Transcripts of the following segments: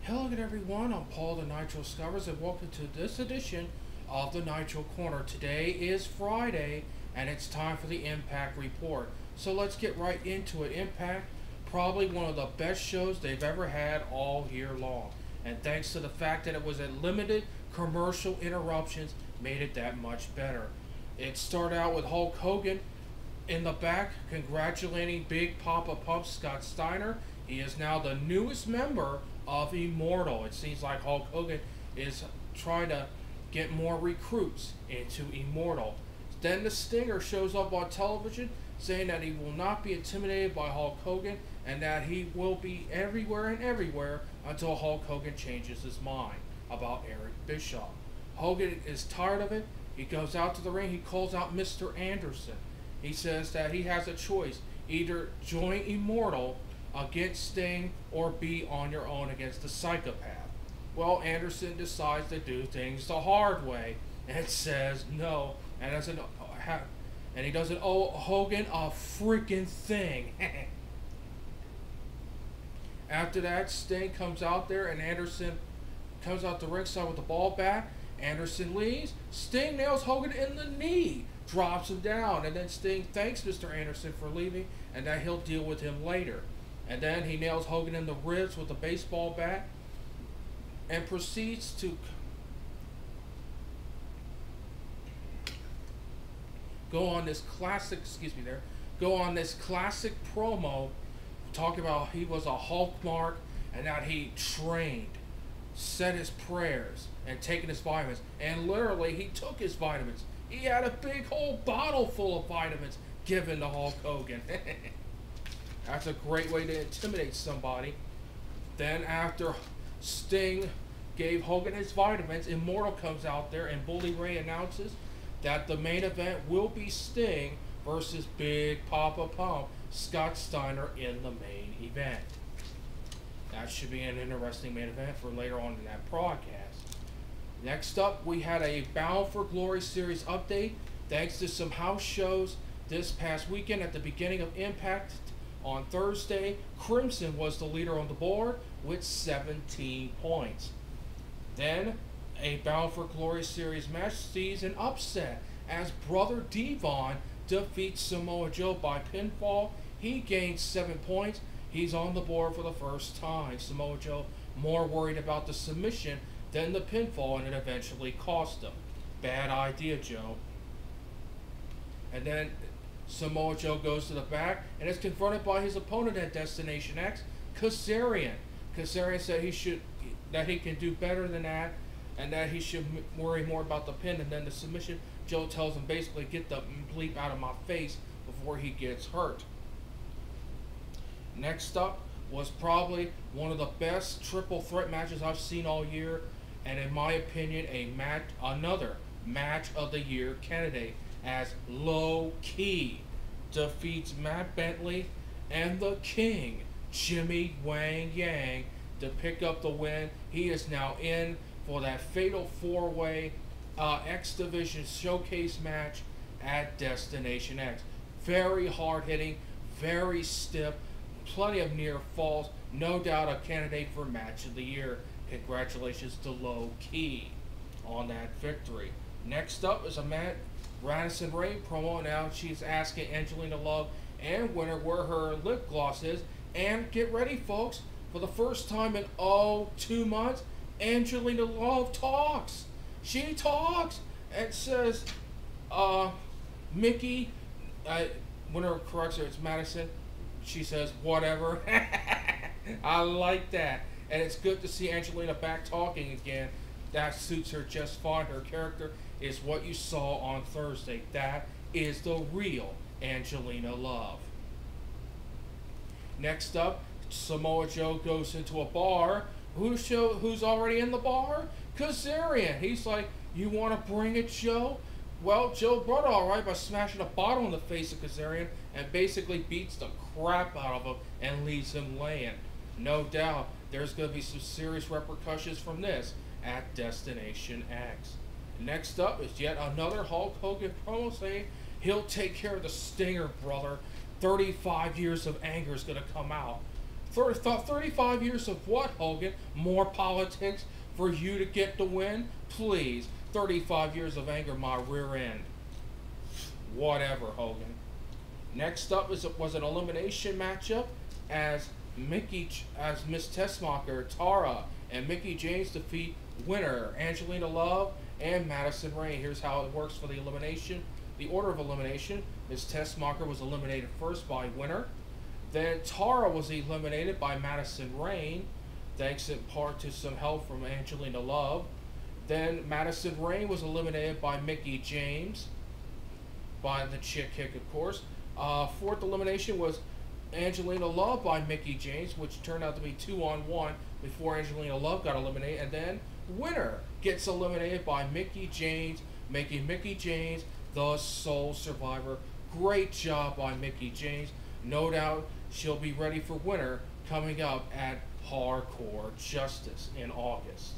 Hello again everyone, I'm Paul the Nitro Scovers and welcome to this edition of the Nitro Corner. Today is Friday and it's time for the Impact Report. So let's get right into it. Impact, probably one of the best shows they've ever had all year long. And thanks to the fact that it was at limited commercial interruptions, made it that much better. It started out with Hulk Hogan in the back congratulating Big Papa Pump Scott Steiner. He is now the newest member of Immortal. It seems like Hulk Hogan is trying to get more recruits into Immortal. Then the Stinger shows up on television saying that he will not be intimidated by Hulk Hogan and that he will be everywhere and everywhere until Hulk Hogan changes his mind about Eric Bischoff. Hogan is tired of it. He goes out to the ring. He calls out Mr. Anderson. He says that he has a choice. Either join Immortal against Sting or be on your own against the Psychopath. Well, Anderson decides to do things the hard way and says no, and he doesn't owe Hogan a freaking thing. After that, Sting comes out there and Anderson comes out the ringside with the ball back. Anderson leaves. Sting nails Hogan in the knee, drops him down, and then Sting thanks Mr. Anderson for leaving and that he'll deal with him later. And then he nails Hogan in the ribs with a baseball bat and proceeds to go on this classic promo talking about he was a Hulk mark and that he trained, said his prayers, and taken his vitamins. And literally, he took his vitamins. He had a big whole bottle full of vitamins given to Hulk Hogan. That's a great way to intimidate somebody. Then after Sting gave Hogan his vitamins, Immortal comes out there and Bully Ray announces that the main event will be Sting versus Big Papa Pump Scott Steiner in the main event. That should be an interesting main event for later on in that broadcast. Next up, we had a Bound for Glory series update. Thanks to some house shows this past weekend at the beginning of Impact on Thursday, Crimson was the leader on the board with 17 points. Then, a Bound for Glory series match sees an upset as Brother Devon defeats Samoa Joe by pinfall. He gains 7 points. He's on the board for the first time. Samoa Joe more worried about the submission than the pinfall, and it eventually cost him. Bad idea, Joe. And then Samoa Joe goes to the back and is confronted by his opponent at Destination X, Kazarian. Kazarian said that he can do better than that and that he should worry more about the pin and then the submission. Joe tells him basically, get the bleep out of my face before he gets hurt. Next up was probably one of the best triple threat matches I've seen all year, and in my opinion, another match of the year candidate, as Low Key defeats Matt Bentley and the King, Jimmy Wang Yang, to pick up the win. He is now in for that fatal four-way X Division showcase match at Destination X. Very hard-hitting, very stiff, plenty of near falls. No doubt a candidate for match of the year. Congratulations to Low Key on that victory. Next up is a Radisson Ray promo. Now she's asking Angelina Love and Winter where her lip gloss is. And get ready, folks. For the first time in 2 months, Angelina Love talks. She talks and says, Mickey, Winter corrects her, it's Madison. She says, whatever. I like that. And it's good to see Angelina back talking again. That suits her just fine. Her character is what you saw on Thursday. That is the real Angelina Love. Next up, Samoa Joe goes into a bar. Who's already in the bar? Kazarian. He's like, you want to bring it, Joe? Well, Joe brought it all right by smashing a bottle in the face of Kazarian and basically beats the crap out of him and leaves him laying. No doubt, there's going to be some serious repercussions from this at Destination X. Next up is yet another Hulk Hogan promo saying he'll take care of the Stinger, brother. 35 years of anger is going to come out. 35 years of what, Hogan? More politics for you to get the win? Please. 35 years of anger, my rear end. Whatever, Hogan. Next up was an elimination matchup as Miss Tessmacher, Tara, and Mickie James defeat winner Angelina Love and Madison Rayne. Here's how it works for the elimination. The order of elimination is Tessmacher was eliminated first by winner. Then Tara was eliminated by Madison Rayne, thanks in part to some help from Angelina Love. Then Madison Rayne was eliminated by Mickie James, by the chick kick, of course. Fourth elimination was Angelina Love by Mickie James, which turned out to be 2-on-1 before Angelina Love got eliminated. And then winner gets eliminated by Mickie James, making Mickie James the sole survivor. Great job by Mickie James. No doubt she'll be ready for winner coming up at Hardcore Justice in August.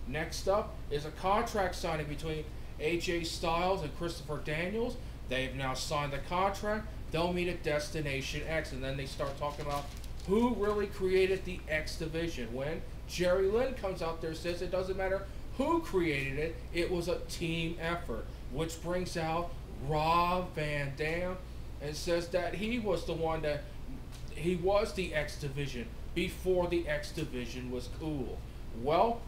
Next up is a contract signing between AJ Styles and Christopher Daniels. They've now signed the contract. They'll meet at Destination X, and then they start talking about who really created the X division. When Jerry Lynn comes out there and says it doesn't matter who created it, it was a team effort, which brings out Rob Van Dam and says that he was the one that he was the X division before the X division was cool. Well,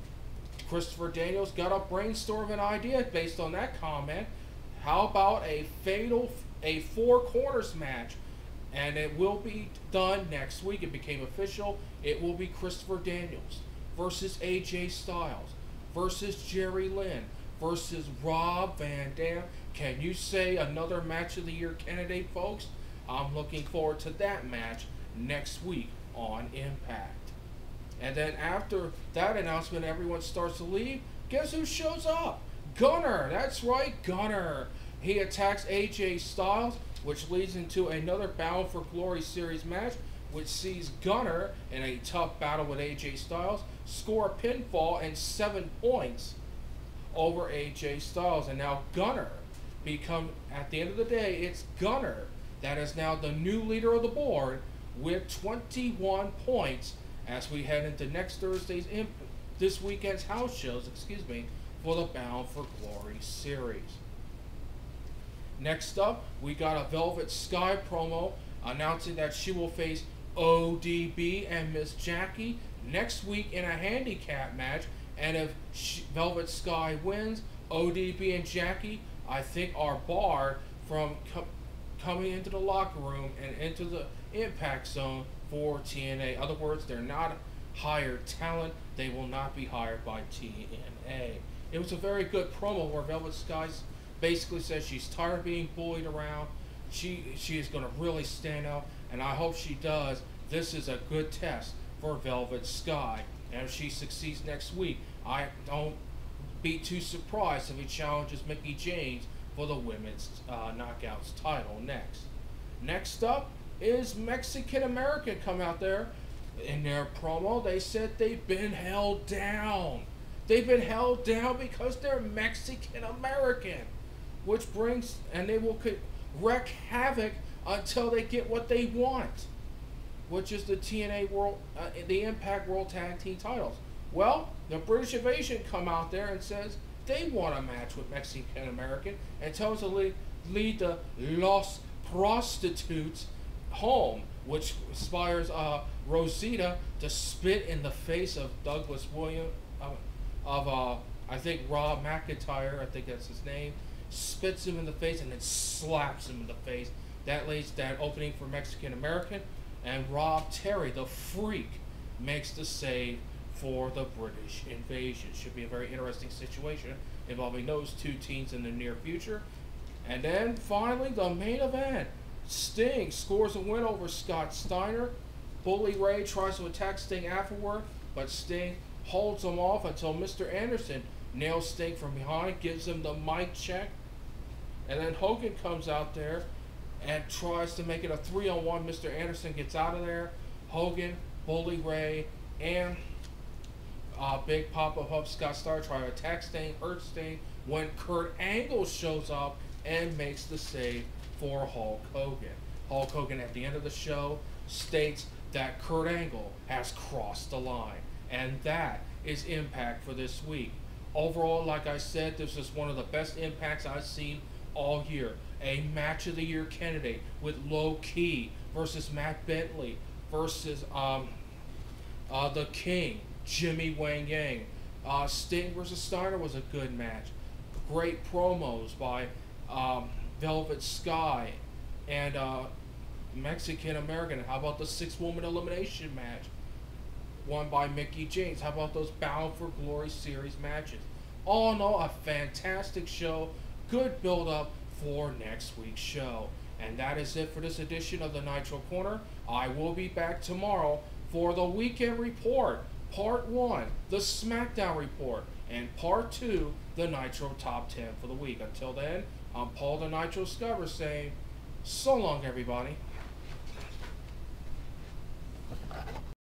Christopher Daniels got a brainstorm an idea based on that comment. How about a four corners match? And it will be done next week. It became official. It will be Christopher Daniels versus AJ Styles versus Jerry Lynn versus Rob Van Dam. Can you say another match of the year candidate, folks? I'm looking forward to that match next week on Impact. And then after that announcement, everyone starts to leave. Guess who shows up? Gunner. That's right, Gunner. He attacks AJ Styles, which leads into another Battle for Glory series match, which sees Gunner in a tough battle with AJ Styles score a pinfall and 7 points over AJ Styles. And now Gunner at the end of the day, it's Gunner that is now the new leader of the board with 21 points as we head into this weekend's house shows, for the Bound for Glory series. Next up, we got a Velvet Sky promo announcing that she will face ODB and Miss Jackie next week in a handicap match. And if Velvet Sky wins, ODB and Jackie, I think, are barred from coming into the locker room and into the Impact Zone for TNA. In other words, they're not hired talent. They will not be hired by TNA. It was a very good promo where Velvet Sky basically says she's tired of being bullied around. She is going to really stand out, and I hope she does. This is a good test for Velvet Sky. And if she succeeds next week, I don't be too surprised if he challenges Mickie James for the Women's Knockouts title next. Next up is Mexican American come out there. In their promo, they said they've been held down. They've been held down because they're Mexican American, which brings, and they will wreak havoc until they get what they want, which is the TNA World, the Impact World Tag Team titles. Well, the British Invasion come out there and says they want a match with Mexican American and tells the lead the Los Prostitutes home, which inspires Rosita to spit in the face of Douglas Williams, I think Rob McIntyre, I think that's his name, spits him in the face and then slaps him in the face. That lays that opening for Mexican American, and Rob Terry, the Freak, makes the save for the British Invasion. Should be a very interesting situation involving those two teams in the near future. And then finally, the main event. Sting scores a win over Scott Steiner. Bully Ray tries to attack Sting afterward, but Sting holds him off until Mr. Anderson nails Sting from behind, gives him the mic check. And then Hogan comes out there and tries to make it a 3-on-1. Mr. Anderson gets out of there. Hogan, Bully Ray, and Big Papa Hub Scott Steiner try to attack Sting, hurt Sting, when Kurt Angle shows up and makes the save for Hulk Hogan. Hulk Hogan at the end of the show states that Kurt Angle has crossed the line. And that is Impact for this week. Overall, like I said, this is one of the best Impacts I've seen all year. A match of the year candidate with Low Key versus Matt Bentley versus the King, Jimmy Wang Yang. Sting versus Steiner was a good match. Great promos by Velvet Sky and Mexican American. How about the 6-woman elimination match won by Mickey James? How about those Bound for Glory series matches? All in all, a fantastic show. Good build up for next week's show. And that is it for this edition of the Nitro Corner. I will be back tomorrow for the Weekend Report, Part 1, the SmackDown Report, and Part 2, the Nitro Top 10 for the week. Until then, I'm Paul the Nitro Scubber saying, so long everybody.